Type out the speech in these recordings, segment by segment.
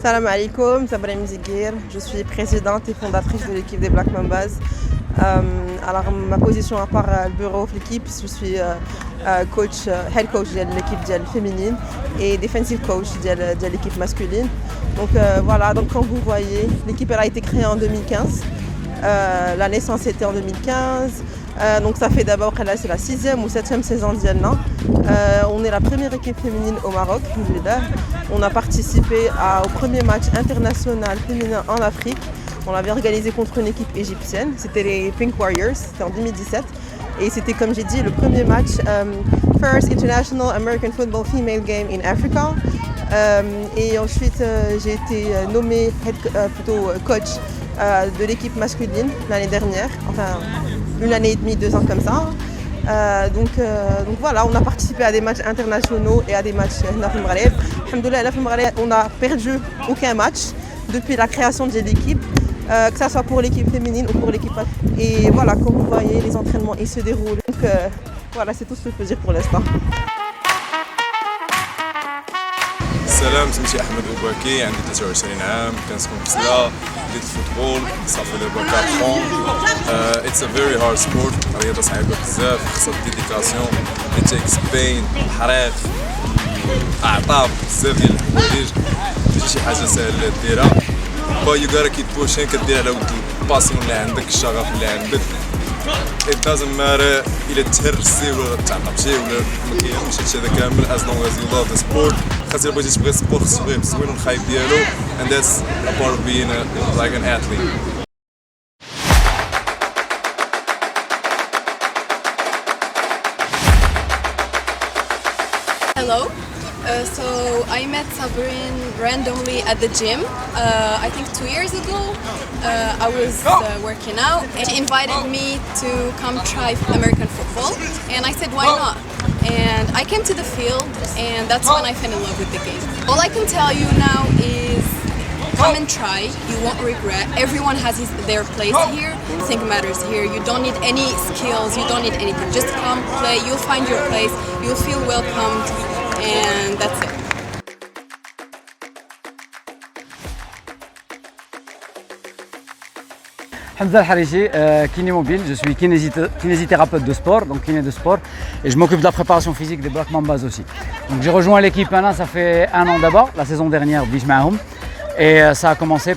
Salam alaikum, Sabrina Mziguir. Je suis présidente et fondatrice de l'équipe des Black Mambas. Alors ma position à part le bureau de l'équipe, je suis coach, head coach de l'équipe féminine et defensive coach de l'équipe masculine. Donc voilà, donc comme vous voyez, l'équipe elle a été créée en 2015. La naissance était en 2015. Donc ça fait d'abord, là c'est la 6e ou 7e saison d'Yalna. On est la première équipe féminine au Maroc. On a participé au premier match international féminin en Afrique. On l'avait organisé contre une équipe égyptienne. C'était les Pink Warriors, c'était en 2017. Et c'était, comme j'ai dit, le premier match First International American Football Female Game in Africa. Et ensuite j'ai été nommée coach de l'équipe masculine l'année dernière, enfin une année et demie, 2 ans comme ça. Donc voilà, on a participé à des matchs internationaux et à des matchs Maghreb. Alhamdoulilah, on n'a perdu aucun match depuis la création de l'équipe, que ce soit pour l'équipe féminine ou pour l'équipe masculine. Et voilà, comme vous voyez, les entraînements ils se déroulent. Donc voilà, c'est tout ce que je peux dire pour l'instant. السلام، سميتي احمد بوباكي، عندي 23 عام، كنسكن في سلا، بديت الفوتبول صافي دابا 4 ans. اتس ا فيري هارد سبورت، رياضه صعيبه بزاف، خصها ديديكاسيون، ات تيكس بين، الحريق، اعطاب، بزاف ديال الحوايج، ماشي شي حاجه ساهله ديرها. با يو غاتا كيب بوشين، كدير على ود الباسيون اللي عندك، الشغف اللي عندك. It doesn't matter إلا تهرسي ولا تعقبتي ولا ما كاينش هادشي هذا كامل as long as you love the sport. خاطر إلا بغيتي تبغي السبور خصك تبغيه بزوين والخايب ديالو and that's a part of being like an athlete. Hello. So I met Sabrine randomly at the gym, I think 2 years ago. I was working out and she invited me to come try American football and I said why not? And I came to the field and that's when I fell in love with the game. All I can tell you now is come and try, you won't regret. Everyone has their place here, think matters here. You don't need any skills, you don't need anything. Just come, play, you'll find your place, you'll feel welcomed. And that's it. Hamza Al-Harichi, kiné mobile, je suis kinésithérapeute de sport, donc kiné de sport, et je m'occupe de la préparation physique des Black Mambas aussi. Donc j'ai rejoint l'équipe maintenant, ça fait 1 an d'abord, la saison dernière, Bishmahoum, et ça a commencé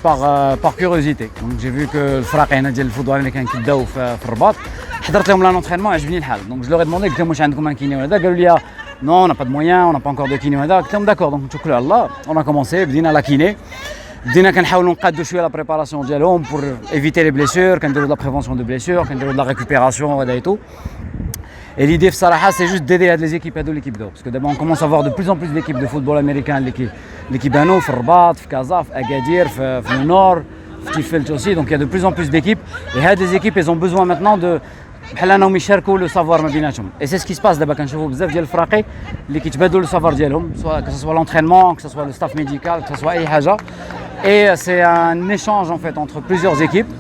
par curiosité. Donc j'ai vu que le fraqin ديال الفوتبال اللي كان كيبداو في الرباط، حضرت لهم لانونترينمون عجبني الحال. Donc je leur ai demandé قلت لهم واش عندكم ان كيني ولا قالوا لي non, on n'a pas de moyens, on n'a pas encore de kiné وهذا. قلت لهم d'accord, donc نتوكلوا على الله. On a commencé, بدينا لا كيني. بدينا كنحاولوا نقادوا شويه لا بريباراسيون ديالهم pour éviter les blessures, كنديروا de la prévention de blessures, كنديروا de la récupération وهذا et tout. Et l'idée في صراحه c'est juste d'aider هاد les équipes هادو l'équipe d'eau parce que d'abord on commence à voir de plus en plus d'équipes de football américain l'équipe بانو في الرباط في كازا في اكادير في النور في تيفلت aussi, donc il y a de plus en plus d'équipes et هاد les équipes elles ont besoin maintenant de بحال انهم يشاركوا لو سافوار ما بيناتهم. اي سي سكي سباس دابا كنشوفوا بزاف ديال الفراقي اللي كيتبادلوا لو سافوار ديالهم سواء كسوا لونترينمون كسوا لو ستاف ميديكال كسوا اي حاجه. Et c'est un échange en fait entre plusieurs équipes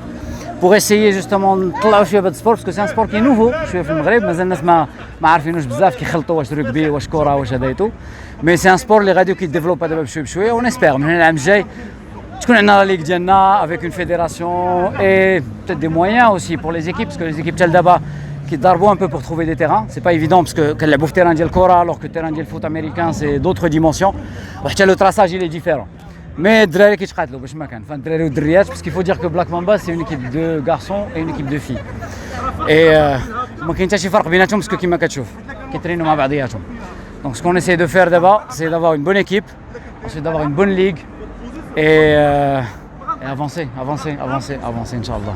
pour essayer justement نطلعوا شويه بهذا السبور باسكو سي ان سبور كي نوفو شويه في المغرب مازال الناس ما عارفينوش بزاف كيخلطوا واش رugby واش كره واش هذا ايتو. مي سي ان سبور اللي غادي كيديفلوبا دابا بشويه بشويه ونسبير من هنا العام الجاي تكون عندنا لا ليغ ديالنا avec une fédération et peut-être des moyens aussi pour les équipes parce que les équipes تاع دابا كيتضربوا un peu pour trouver des terrains. C'est pas évident parce que كنلعبوا في terrain ديال الكره alors que terrain ديال الفوت américain c'est d'autres dimensions وحتى le traçage il est différent. Mais الدراري كيتقاتلوا باش ما كان فالدراري والدريات parce qu'il faut dire que Black Mamba c'est une équipe de garçons et une équipe de filles. Et ما كاين حتى شي فرق بيناتهم parce que كيما كتشوف كيترينوا مع بعضياتهم. Donc ce qu'on essaie de faire d'abord c'est d'avoir une bonne équipe, ensuite d'avoir une bonne ligue et avancer Inch'Allah.